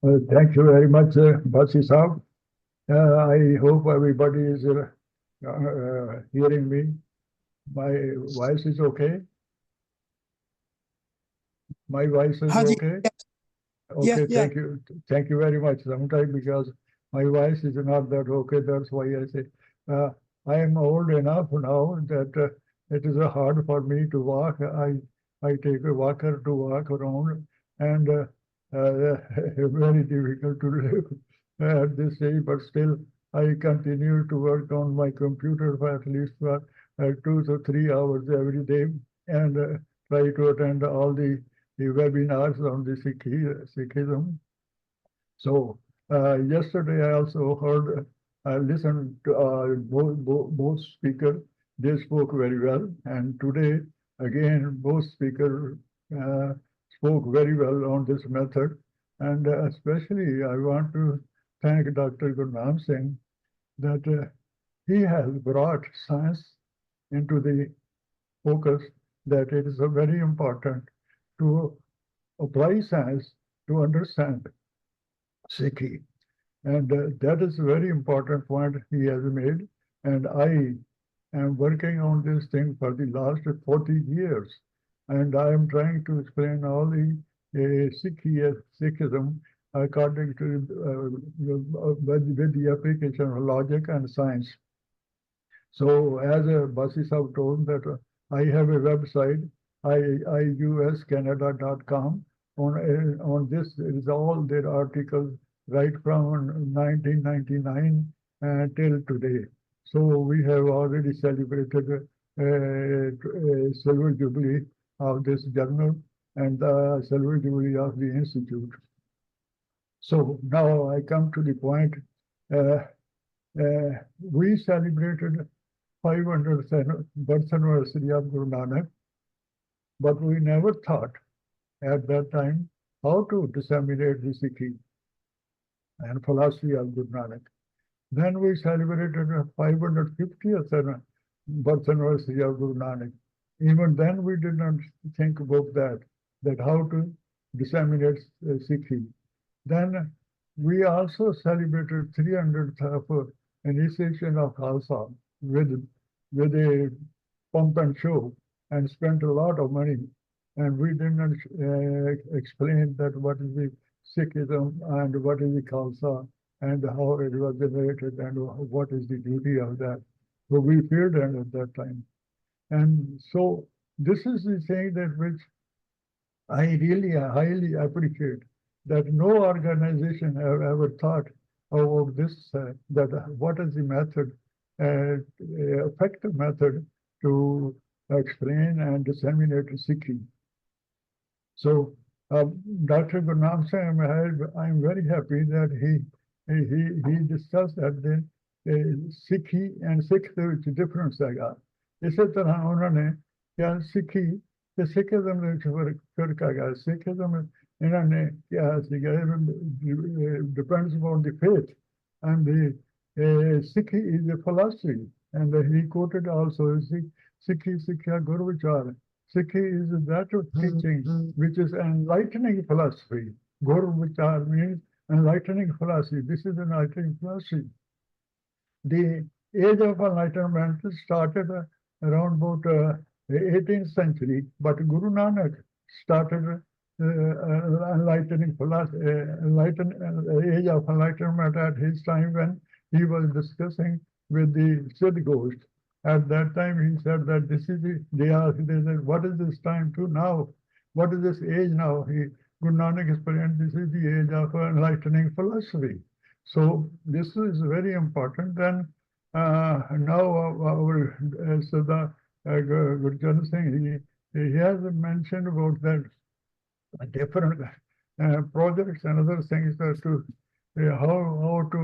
Thank you very much, Basi Saab. I hope everybody is hearing me. My voice is okay. My voice is हाँ जी okay. Okay, yeah thank you. Thank you very much. Sometimes because my voice is not that okay, that's why I say uh, I am old enough now that it is hard for me to walk. I take a walker to walk around, and very difficult to live at this age. But still, I continue to work on my computer for at least 2 to 3 hours every day, and try to attend all the webinars on the Sikhism. So yesterday I also heard, I listened to both speakers. They spoke very well, and today again both speakers uh, spoke very well on this method. And especially I want to thank Dr. Gurnam Singh that he has brought science into the focus, that it is very important to apply science to understand Sikhi. And that is a very important point he has made. And I am working on this thing for the last 40 years. And I am trying to explain all the Sikhism according to with the application of logic and science. So as Basi Sahib told that I have a website, iuscanada.com. On this is all their articles right from 1999 till today. So we have already celebrated silver jubilee of this journal and the silver jubilee of the institute. So now I come to the point. Uh, we celebrated 500th birth anniversary of Guru Nanak, but we never thought at that time how to disseminate the Sikhi and philosophy of Guru Nanak. Then we celebrated the 550th birth anniversary of Guru Nanak. Even then we did not think about that how to disseminate Sikhi. Then we also celebrated 300th of initiation of Khalsa with with a pump and show and spent a lot of money. And we didn't explain that what is the Sikhism and what is the Khalsa and how it was generated and what is the duty of that. So we feared it at that time. And so this is the thing that which I really highly appreciate, that no organization have ever thought about this, that what is the method, effective method to explain and disseminate Sikhi. So Dr. Gurnam Singh, I'm very happy that he discussed that the Sikhi and Sikh ਦੇ ਵਿੱਚ difference ਹੈਗਾ। ਇਸੇ ਤਰ੍ਹਾਂ ਉਹਨਾਂ ਨੇ ਕਿਹਾ ਸਿੱਖੀ ਤੇ ਸਿੱਖੀਜ਼ਮ ਦੇ ਵਿੱਚ ਫਰਕ ਹੈਗਾ। ਸਿੱਖੀਜ਼ਮ ਇਹਨਾਂ ਨੇ ਕਿਹਾ ਸੀਗਾ depends upon the faith, and the Sikhi is a philosophy, and he quoted also Sikhi Sikhya Guru Vichar. Sikhi is that teaching which is enlightening philosophy. Guru Vichar means enlightening philosophy. This is enlightening philosophy. The age of enlightenment started around about 18th century, but Guru Nanak started enlightening philosophy, age of enlightenment at his time when he was discussing with the Siddh Ghost. At that time, he said that this is they said, what is this time to now? What is this age now? Guru Nanak explained, this is the age of enlightening philosophy. So this is very important. Then now our Sada Gurjan Singh, he has mentioned about that different projects and other things to how to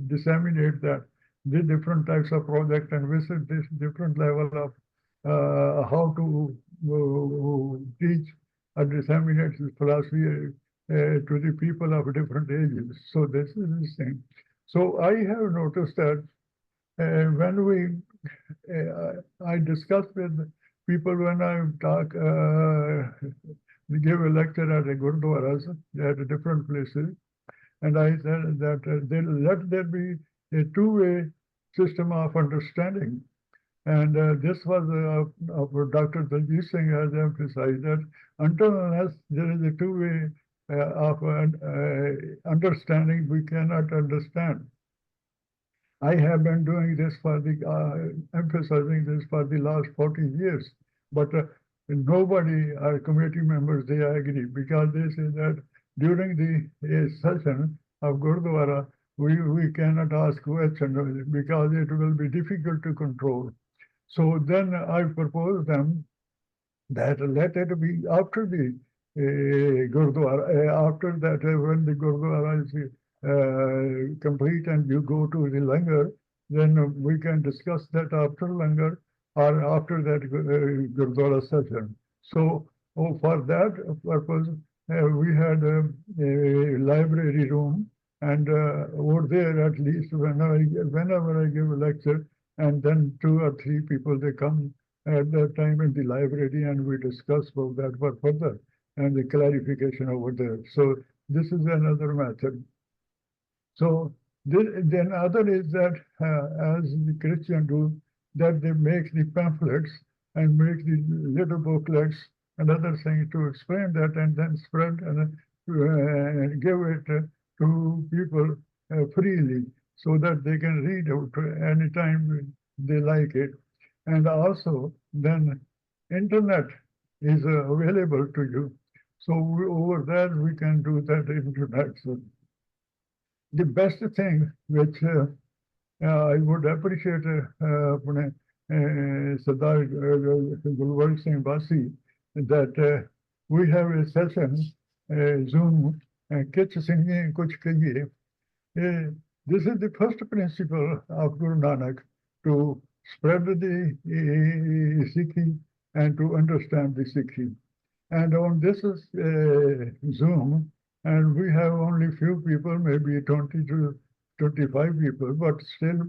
disseminate that the different types of project and visit this different level of how to teach and disseminate philosophy to the people of different ages. So this is the thing. So I have noticed that when I discuss with people when I talk give a lecture at a gurdwaras at different places, and I said that let there be a two-way system of understanding. And this was of Dr. Daljit Singh has emphasized that until unless there is a two-way of understanding, we cannot understand. I have been doing this for the emphasizing this for the last 40 years, but nobody, our committee members, they agree because they say that during the session of Gurdwara, we cannot ask questions because it will be difficult to control. So then I propose them that let it be after the Gurdwara, after that when the Gurdwara is complete and you go to the langar, then we can discuss that after langar or after that Gurdwara session. So for that purpose, we had a library room, and over there at least whenever I give a lecture, and then 2 or 3 people they come at that time in the library and we discuss about that further and the clarification over there. So this is another method. So then other is that as the Christian do, that they make the pamphlets and make the little booklets and other things to explain that and then spread and give it to people freely so that they can read it anytime they like it. And also then internet is available to you. So over there we can do that internet. So the best thing which I would appreciate Sardar Gulwar Singh Basi that we have a session, Zoom, Kich Singh Kuch Kahiye. This is the first principle of Guru Nanak to spread the Sikhi and to understand the Sikhi. And on this Zoom, and we have only few people, maybe 20 to 25 people, but still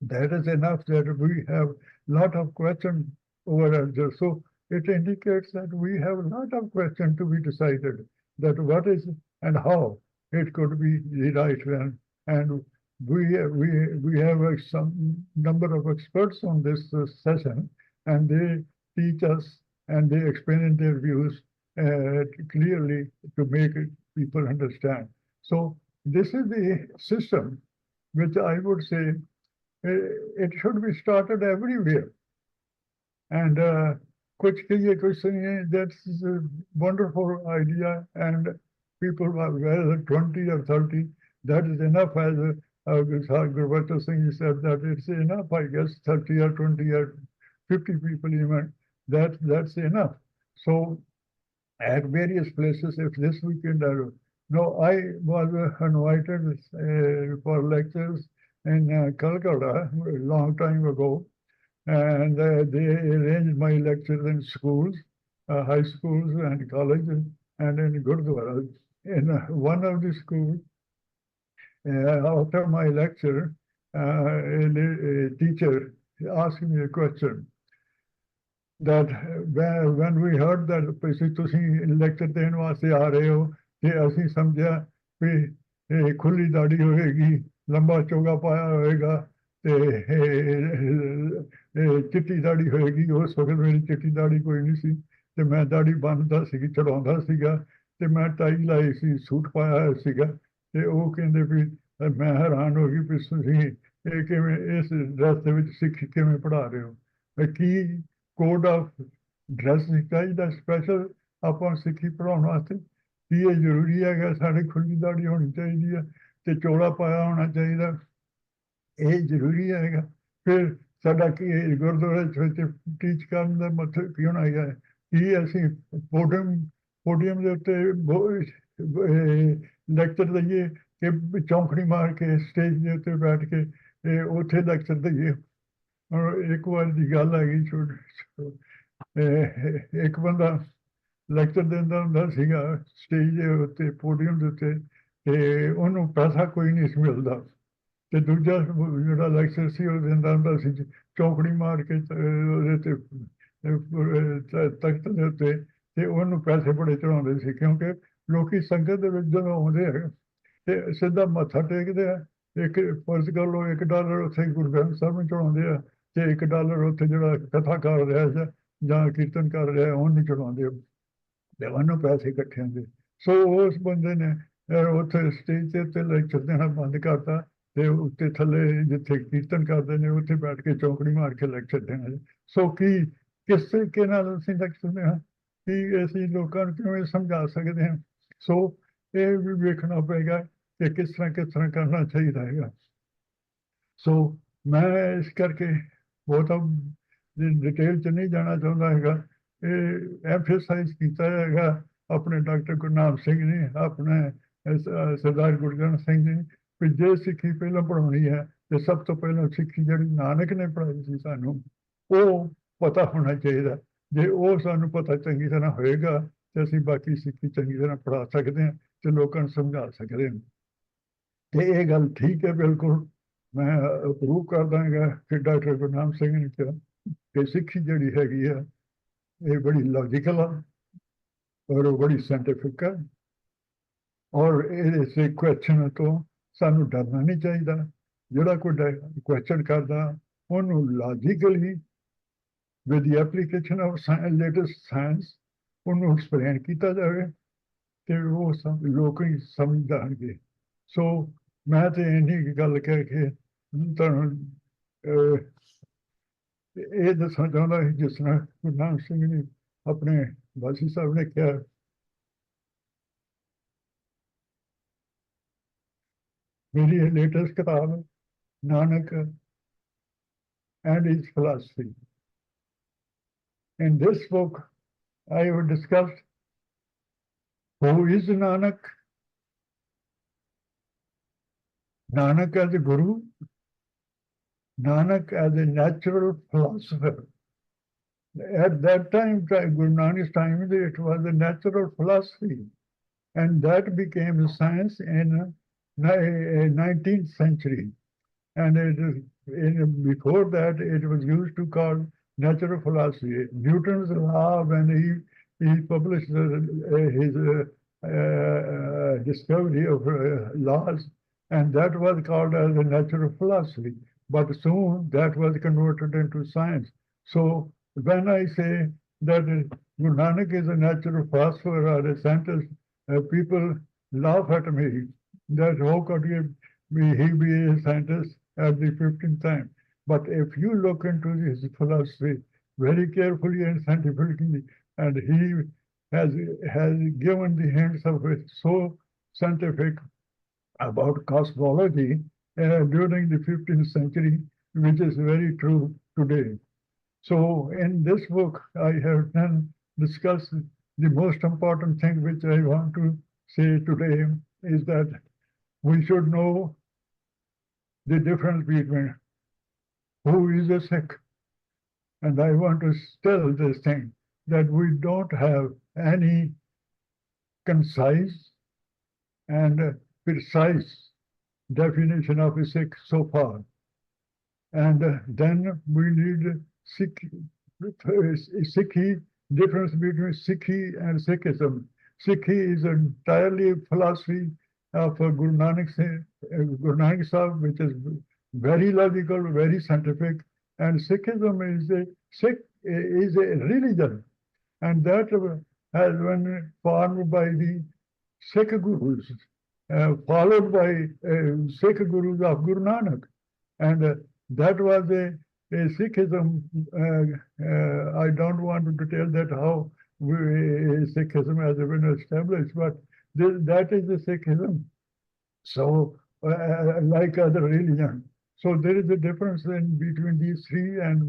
that is enough that we have lot of questions over answers. So it indicates that we have a lot of questions to be decided, that what is and how it could be the right one. And we have some number of experts on this session, and they teach us and they explain their views clearly to make people understand. So this is the system which I would say it should be started everywhere. And Kuch Kiye Kuch Singh, that's a wonderful idea, and people are whether 20 or 30, that is enough. As Gurbacha Singh said, that it's enough, I guess, 30 or 20 or 50 people even, that's enough. So at various places, if this weekend, no, I was invited for lectures in Calcutta a long time ago, and they arranged my lectures in schools, high schools and colleges, and in Gurdwaras. In one of the schools, after my lecture, a teacher asked me a question that when we heard that ਤੁਸੀਂ lecture ਦੇਣ ਵਾਸਤੇ ਆ ਰਹੇ ਹੋ ਤੇ ਅਸੀਂ ਸਮਝਿਆ ਵੀ ਇਹ ਖੁੱਲੀ ਦਾੜੀ ਹੋਏਗੀ, ਲੰਬਾ ਚੋਗਾ ਪਾਇਆ ਹੋਏਗਾ ਤੇ ਚਿੱਟੀ ਦਾੜੀ ਹੋਏਗੀ। ਉਸ ਵਕਤ ਮੇਰੀ ਚਿੱਟੀ ਦਾੜੀ ਕੋਈ ਨਹੀਂ ਸੀ ਤੇ ਮੈਂ ਦਾੜੀ ਬੰਨਦਾ ਸੀ, ਚੜਾਉਂਦਾ ਸੀਗਾ ਤੇ ਮੈਂ ਟਾਈ ਲਾਈ ਸੀ, ਸੂਟ ਪਾਇਆ ਹੋਇਆ ਸੀਗਾ ਤੇ ਉਹ ਕਹਿੰਦੇ ਵੀ ਮੈਂ ਹੈਰਾਨ ਹੋ ਗਈ ਵੀ ਤੁਸੀਂ ਇਹ ਕਿਵੇਂ ਇਸ ਡਰੈਸ ਦੇ ਵਿੱਚ ਸਿੱਖ ਕਿਵੇਂ ਪੜ੍ਹਾ ਰਹੇ ਹੋ। ਕੀ ਕੋਡ ਆਫ ਡਰੈਸ ਚਾਹੀਦਾ ਸਪੈਸ਼ਲ ਆਪਾਂ ਸਿੱਖੀ ਪੜ੍ਹਾਉਣ ਵਾਸਤੇ? ਕੀ ਇਹ ਜ਼ਰੂਰੀ ਹੈਗਾ ਸਾਡੇ ਖੁੱਲੀ ਦਾੜੀ ਹੋਣੀ ਚਾਹੀਦੀ ਹੈ ਤੇ ਚੋਲਾ ਪਾਇਆ ਹੋਣਾ ਚਾਹੀਦਾ? ਇਹ ਜ਼ਰੂਰੀ ਹੈਗਾ? ਫਿਰ ਸਾਡਾ ਕੀ ਗੁਰਦੁਆਰੇ ਵਿੱਚ ਟੀਚ ਕਰਨ ਦਾ ਮਤਲਬ ਕੀ ਹੋਣਾ ਹੈਗਾ? ਕੀ ਅਸੀਂ ਪੋਡੀਅਮ ਦੇ ਉੱਤੇ ਲੈਕਚਰ ਦਈਏ ਕਿ ਚੌਂਕੜੀ ਮਾਰ ਕੇ ਸਟੇਜ ਦੇ ਉੱਤੇ ਬੈਠ ਕੇ ਉੱਥੇ ਲੈਕਚਰ ਦਈਏ? ਇੱਕ ਵਾਰ ਦੀ ਗੱਲ ਹੈਗੀ, ਇੱਕ ਬੰਦਾ ਲੈਕਚਰ ਦਿੰਦਾ ਹੁੰਦਾ ਸੀਗਾ ਸਟੇਜ ਦੇ ਉੱਤੇ, ਪੋਡੀਅਮ ਦੇ ਉੱਤੇ, ਤੇ ਉਹਨੂੰ ਪੈਸਾ ਕੋਈ ਨਹੀਂ ਸੀ ਮਿਲਦਾ ਤੇ ਦੂਜਾ ਜਿਹੜਾ ਲੈਕਚਰ ਸੀ ਉਹ ਦਿੰਦਾ ਹੁੰਦਾ ਸੀ ਚੌਂਕੜੀ ਮਾਰ ਕੇ ਉਹਦੇ ਤੇ ਤਖਤ ਦੇ ਉੱਤੇ ਤੇ ਉਹਨੂੰ ਪੈਸੇ ਬੜੇ ਚੜਾਉਂਦੇ ਸੀ, ਕਿਉਂਕਿ ਲੋਕੀ ਸੰਗਤ ਦੇ ਵਿੱਚ ਜਦੋਂ ਆਉਂਦੇ ਆ ਤੇ ਸਿੱਧਾ ਮੱਥਾ ਟੇਕਦੇ ਆ। ਇੱਕ ਫਰਜ਼ ਕਰ ਲਓ $1 ਉੱਥੇ ਗੁਰੂ ਗ੍ਰੰਥ ਸਾਹਿਬ ਨੂੰ ਚੜਾਉਂਦੇ ਆ, ਤੇ $1 ਉੱਥੇ ਜਿਹੜਾ ਕਥਾ ਕਰ ਰਿਹਾ ਜਾਂ ਕੀਰਤਨ ਕਰ ਰਿਹਾ ਉਹਨੂੰ ਚੜਾਉਂਦੇ ਆ, ਤੇ ਉਹਨੂੰ ਪੈਸੇ ਇਕੱਠੇ ਹੁੰਦੇ। ਸੋ ਉਸ ਬੰਦੇ ਨੇ ਉੱਥੇ ਸਟੇਜ ਦੇ ਉੱਤੇ ਲੈਕਚਰ ਦੇਣਾ ਬੰਦ ਕਰਤਾ, ਤੇ ਉੱਤੇ ਥੱਲੇ ਜਿੱਥੇ ਕੀਰਤਨ ਕਰਦੇ ਨੇ ਉੱਥੇ ਬੈਠ ਕੇ ਚੌਂਕੜੀ ਮਾਰ ਕੇ ਲੈਕਚਰ ਦੇਣਾ। ਸੋ ਕਿਸ ਤਰੀਕੇ ਨਾਲ ਅਸੀਂ ਲੈਕਚਰ ਦੇਣਾ ਹਾਂ, ਕਿ ਅਸੀਂ ਲੋਕਾਂ ਨੂੰ ਕਿਵੇਂ ਸਮਝਾ ਸਕਦੇ ਹਾਂ। ਸੋ ਇਹ ਵੀ ਵੇਖਣਾ ਪਏਗਾ ਕਿ ਕਿਸ ਤਰ੍ਹਾਂ ਕਰਨਾ ਚਾਹੀਦਾ ਹੈਗਾ। ਸੋ ਮੈਂ ਇਸ ਕਰਕੇ ਬਹੁਤਾ ਡਿਟੇਲ 'ਚ ਨਹੀਂ ਜਾਣਾ ਚਾਹੁੰਦਾ ਹੈਗਾ। ਇਹ ਐਮਫੇਸਾਈਜ਼ ਕੀਤਾ ਹੈਗਾ ਆਪਣੇ ਡਾਕਟਰ ਗੁਰਨਾਮ ਸਿੰਘ ਨੇ, ਆਪਣੇ ਸਰਦਾਰ ਗੁਰਜਨ ਸਿੰਘ ਜੀ, ਵੀ ਜੇ ਸਿੱਖੀ ਪਹਿਲਾਂ ਪੜ੍ਹਾਉਣੀ ਹੈ ਤੇ ਸਭ ਤੋਂ ਪਹਿਲਾਂ ਸਿੱਖੀ ਜਿਹੜੀ ਨਾਨਕ ਨੇ ਪੜ੍ਹਾਈ ਸੀ ਸਾਨੂੰ ਉਹ ਪਤਾ ਹੋਣਾ ਚਾਹੀਦਾ। ਜੇ ਉਹ ਸਾਨੂੰ ਪਤਾ ਚੰਗੀ ਤਰ੍ਹਾਂ ਹੋਏਗਾ ਤੇ ਅਸੀਂ ਬਾਕੀ ਸਿੱਖੀ ਚੰਗੀ ਤਰ੍ਹਾਂ ਪੜ੍ਹਾ ਸਕਦੇ ਹਾਂ ਤੇ ਲੋਕਾਂ ਨੂੰ ਸਮਝਾ ਸਕਦੇ ਹਾਂ। ਤੇ ਇਹ ਗੱਲ ਠੀਕ ਹੈ, ਬਿਲਕੁਲ ਮੈਂ ਅਪਰੂਵ ਕਰ ਦਾਂਗਾ ਕਿ ਡਾਕਟਰ ਗੁਰਨਾਮ ਸਿੰਘ ਨੇ ਕਿਹਾ ਕਿ ਸਿੱਖੀ ਜਿਹੜੀ ਹੈਗੀ ਆ ਇਹ ਬੜੀ ਲੌਜੀਕਲ ਆ ਔਰ ਉਹ ਬੜੀ ਸਾਇੰਟੀਫਿਕ ਹੈ, ਔਰ ਇਹਦੇ ਕੁਐਸਚਨ ਤੋਂ ਸਾਨੂੰ ਡਰਨਾ ਨਹੀਂ ਚਾਹੀਦਾ। ਜਿਹੜਾ ਕੋਈ ਕੁਐਸਚਨ ਕਰਦਾ ਉਹਨੂੰ logically with the application of latest science ਉਹਨੂੰ ਐਕਸਪਲੇਨ ਕੀਤਾ ਜਾਵੇ ਤੇ ਉਹ ਲੋਕ ਹੀ ਸਮਝ ਜਾਣਗੇ। ਸੋ ਮੈਂ ਤੇ ਇੰਨੀ ਗੱਲ ਕਹਿ ਕੇ ਤੁਹਾਨੂੰ ਇਹ ਦੱਸਣਾ ਚਾਹੁੰਦਾ ਸੀ, ਜਿਸ ਤਰ੍ਹਾਂ ਗੁਰੂ ਨਾਨਕ ਸਿੰਘ ਨੇ ਆਪਣੇ ਵਾਸੀ ਸਾਹਿਬ ਨੇ ਕਿਹਾ, ਮੇਰੀ ਇਹ ਲੇਟੈਸਟ ਕਿਤਾਬ Nanak and his philosophy. In this book, I have discussed who is Nanak, Nanak as a guru, Nanak as a natural philosopher. At that time, Guru Nanak's time, it was a natural philosophy, and that became science in the 19th century. And before that, it was used to call natural philosophy. Newton's law, when he published his discovery of laws, and that was called as a natural philosophy. But soon that was converted into science. So when I say that Guru Nanak is a natural philosopher or a scientist, people laugh at me that how could he be a scientist at the 15th time. But if you look into his philosophy very carefully and scientifically, and he has given the hints of it so scientific about cosmology during the 15th century, which is very true today. So in this book, I have then discussed the most important thing which I want to say today is that we should know the difference between who is a Sikh. And I want to tell this thing that we don't have any concise and precise definition of a Sikh so far. And then we need Sikhi, difference between Sikhi and Sikhism. Sikhi is entirely philosophy of Guru Nanak Sahib, which is very logical, very scientific, and Sikhism is a religion, and that has been formed by the Sikh Gurus, followed by Sikh Gurus of Guru Nanak, and that was a Sikhism. I don't want to tell that how Sikhism has been established, but that is the Sikhism. So, like other religions. So there is a difference between these three, and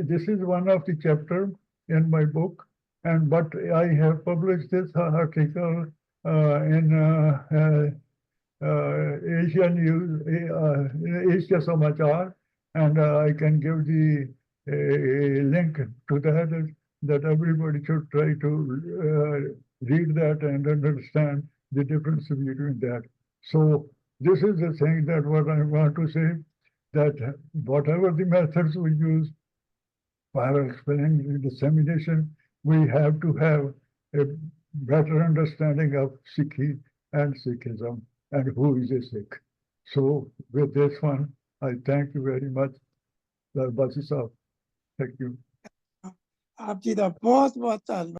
this is one of the chapters in my book. But I have published this article in Asia News, Asia Samachar, and I can give the link to that everybody should try to read that and understand the difference between that. So this is the thing that what I want to say, that whatever the methods we use for explaining the dissemination, we have to have a better understanding of Sikhi and Sikhism and who is a Sikh. So with this one, I thank you very much, Basi Saab. Thank you. ਆਪ ਜੀ ਦਾ ਬਹੁਤ ਬਹੁਤ ਧੰਨਵਾਦ।